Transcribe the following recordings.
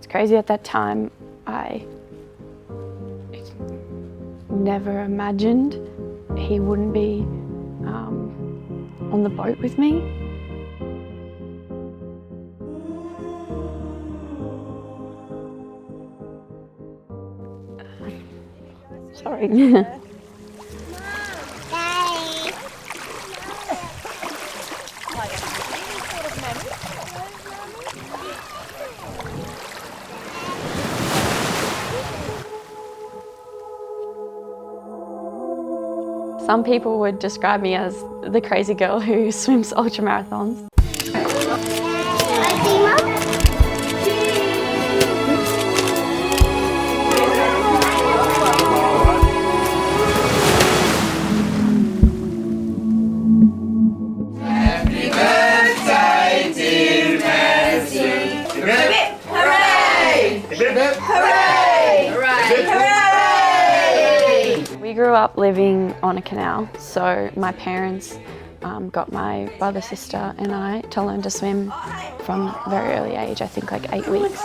It's crazy, at that time, I never imagined he wouldn't be on the boat with me. Sorry. Some people would describe me as the crazy girl who swims ultramarathons. Happy birthday, dear Nancy! Hooray! Hooray! Hooray! We grew up living on a canal, so my parents got my brother, sister and I to learn to swim from a very early age, I think like 8 weeks.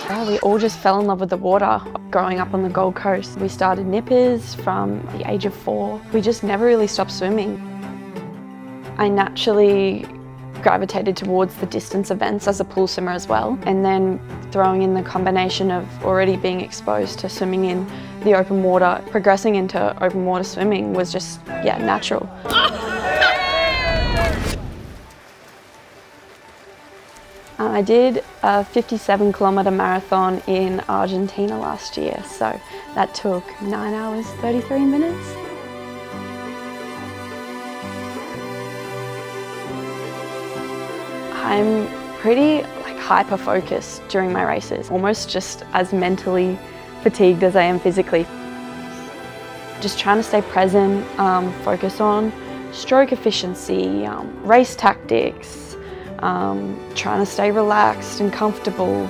Yeah, we all just fell in love with the water growing up on the Gold Coast. We started nippers from the age of 4. We just never really stopped swimming. I naturally gravitated towards the distance events as a pool swimmer as well, and then throwing in the combination of already being exposed to swimming in the open water, progressing into open water swimming was just, yeah, natural. I did a 57-kilometre marathon in Argentina last year, so that took 9 hours, 33 minutes. I'm pretty hyper-focused during my races, almost just as mentally fatigued as I am physically. Just trying to stay present, focus on stroke efficiency, race tactics, trying to stay relaxed and comfortable.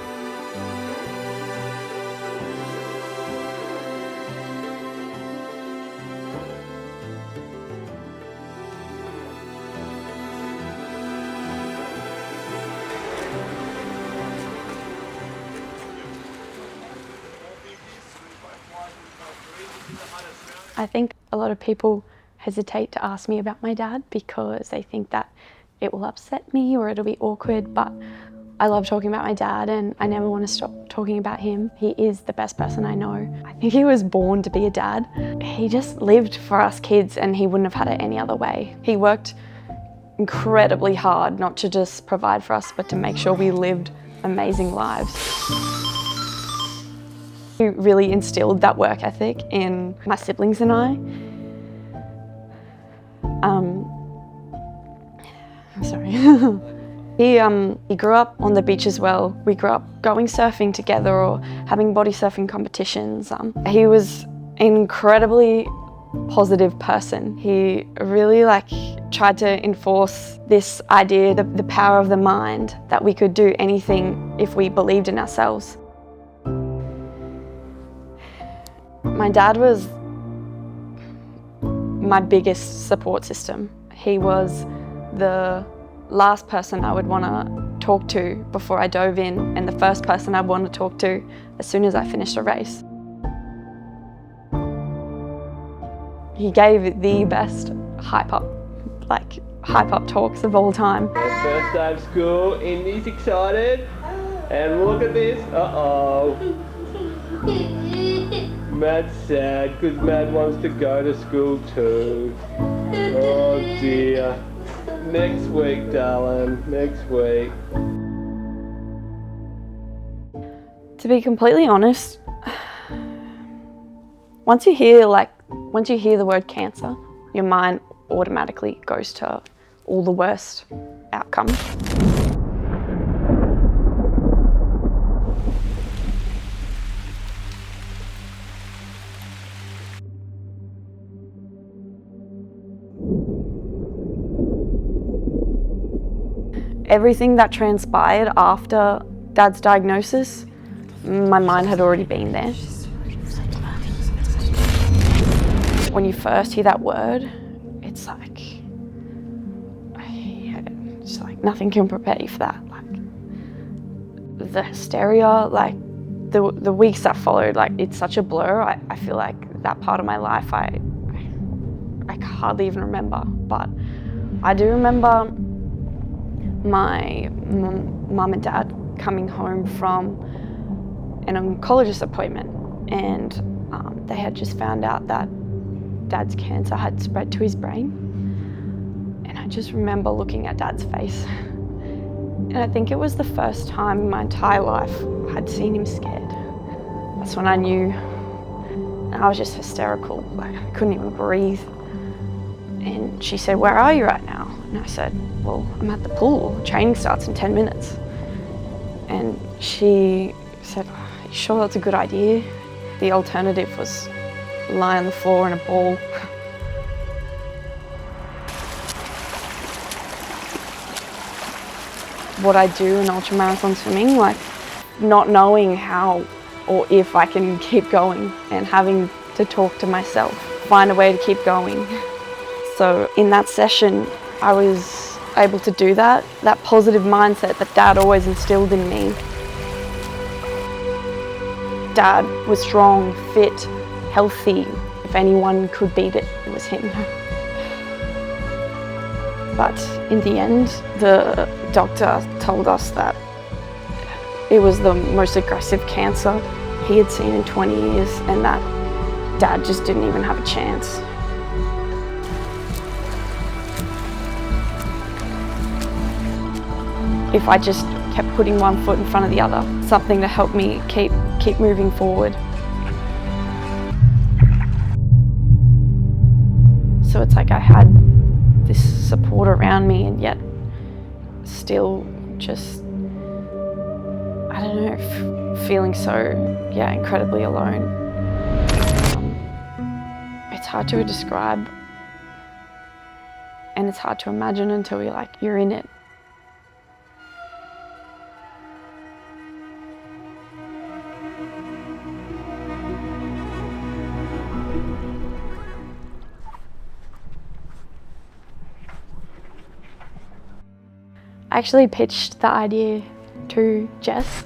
I think a lot of people hesitate to ask me about my dad because they think that it will upset me or it'll be awkward, but I love talking about my dad and I never want to stop talking about him. He is the best person I know. I think he was born to be a dad. He just lived for us kids and he wouldn't have had it any other way. He worked incredibly hard, not to just provide for us, but to make sure we lived amazing lives. He really instilled that work ethic in my siblings and I. I'm sorry. He grew up on the beach as well. We grew up going surfing together or having body surfing competitions. He was an incredibly positive person. He really tried to enforce this idea, the power of the mind, that we could do anything if we believed in ourselves. My dad was my biggest support system. He was the last person I would want to talk to before I dove in, and the first person I'd want to talk to as soon as I finished a race. He gave the best hype up talks of all time. First day of school, Indy's excited, and look at this, uh-oh. Mad's sad because Mad wants to go to school too. Oh dear. Next week, darling, next week. To be completely honest, once you hear the word cancer, your mind automatically goes to all the worst outcomes. Everything that transpired after Dad's diagnosis, my mind had already been there. When you first hear that word, it's like nothing can prepare you for that. the hysteria, like the weeks that followed, like it's such a blur. I feel like that part of my life I hardly even remember, but I do remember my mum and dad coming home from an oncologist appointment, and they had just found out that Dad's cancer had spread to his brain. And I just remember looking at Dad's face, and I think it was the first time in my entire life I'd seen him scared. That's when I knew. And I was just hysterical, like I couldn't even breathe. And she said, "Where are you right now?" And I said, "Well, I'm at the pool. Training starts in 10 minutes. And she said, "Are you sure that's a good idea?" The alternative was lie on the floor in a ball. What I do in ultramarathon swimming, like not knowing how or if I can keep going and having to talk to myself, find a way to keep going. So in that session, I was able to do that positive mindset that Dad always instilled in me. Dad was strong, fit, healthy. If anyone could beat it, it was him. But in the end, the doctor told us that it was the most aggressive cancer he had seen in 20 years, and that Dad just didn't even have a chance. If I just kept putting one foot in front of the other, something to help me keep moving forward. So it's like I had this support around me, and yet still just, I don't know, feeling so, incredibly alone. It's hard to describe, and it's hard to imagine until you're in it. I actually pitched the idea to Jess.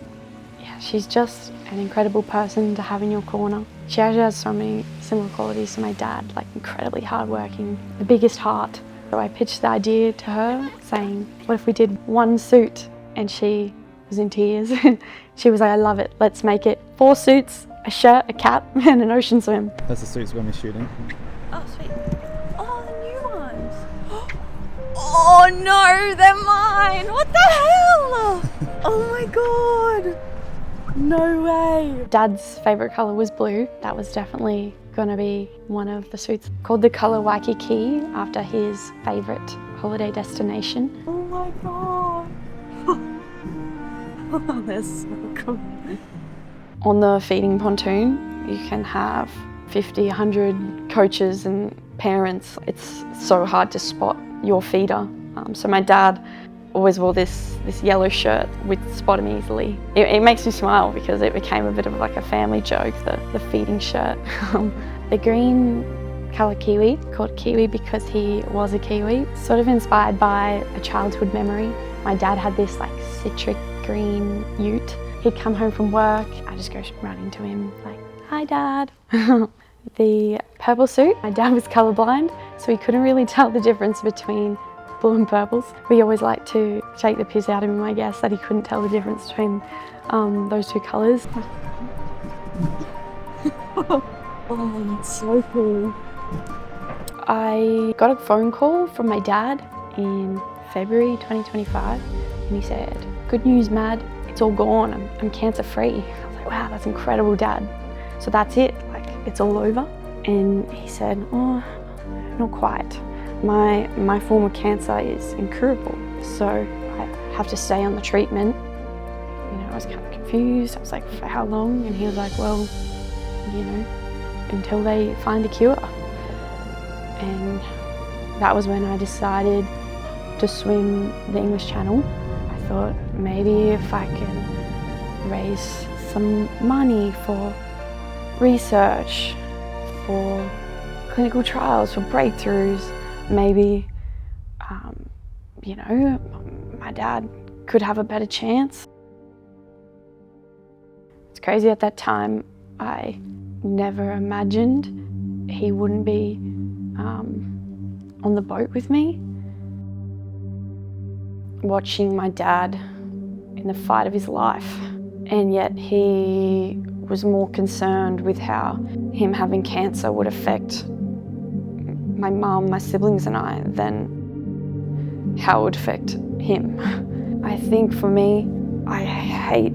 Yeah, she's just an incredible person to have in your corner. She actually has so many similar qualities to my dad, like incredibly hardworking, the biggest heart. So I pitched the idea to her saying, what if we did one suit? And she was in tears. She was like, I love it, let's make it 4 suits, a shirt, a cap, and an ocean swim. That's the suits we're shooting. Oh, sweet. Oh, the new ones. Oh no, they're mine. What the hell? Oh my God. No way. Dad's favourite colour was blue. That was definitely gonna be one of the suits. Called the colour Waikiki after his favourite holiday destination. Oh my God. Oh, they're so cool. On the feeding pontoon, you can have 50, 100 coaches and parents. It's so hard to spot your feeder. So my dad always wore this yellow shirt with spot him easily. It makes me smile because it became a bit of like a family joke, the feeding shirt. The green colour kiwi, called kiwi because he was a kiwi, sort of inspired by a childhood memory. My dad had this like citric green ute. He'd come home from work, I just go running to him like, hi Dad. The purple suit, my dad was colourblind, so he couldn't really tell the difference between blue and purples. We always like to take the piss out of him, I guess, that he couldn't tell the difference between those 2 colours. Oh, that's so cool. I got a phone call from my dad in February 2025, and he said, good news, Mad, it's all gone, I'm cancer free. I was like, wow, that's incredible, Dad. So that's it, like it's all over. And he said, oh, not quite. My form of cancer is incurable, so I have to stay on the treatment. You know, I was kind of confused. I was like, for how long? And he was like, well, you know, until they find a cure. And that was when I decided to swim the English Channel. I thought maybe if I can raise some money for research, for clinical trials, for breakthroughs, maybe, you know, my dad could have a better chance. It's crazy, at that time, I never imagined he wouldn't be on the boat with me. Watching my dad in the fight of his life, and yet he was more concerned with how him having cancer would affect my mum, my siblings and I than how it would affect him. I think for me, I hate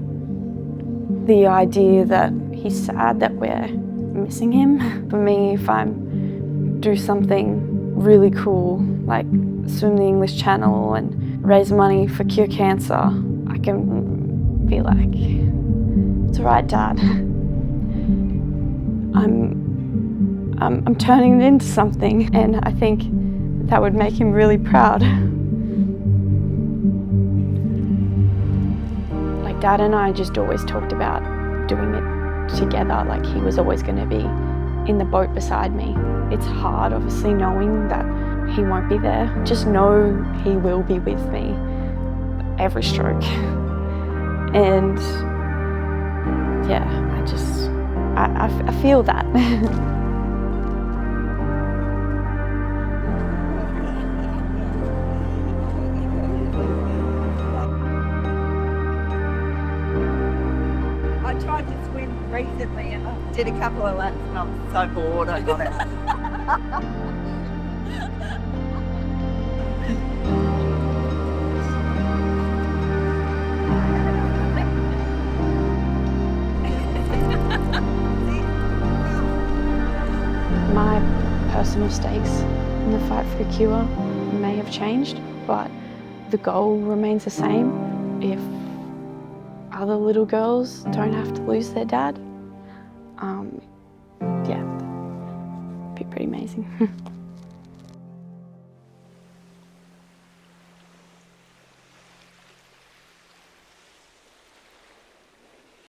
the idea that he's sad that we're missing him. For me, if I do something really cool, like swim the English Channel and raise money for Cure Cancer, I can be like, it's all right, Dad. I'm turning it into something, and I think that would make him really proud. Like, Dad and I just always talked about doing it together. Like, he was always going to be in the boat beside me. It's hard, obviously, knowing that he won't be there. Just know he will be with me every stroke. And yeah, I feel that. I tried to swim recently and I did a couple of laps and I was so bored I got out. My personal stakes in the fight for a cure may have changed, but the goal remains the same. If other little girls don't have to lose their dad, yeah, it'd be pretty amazing.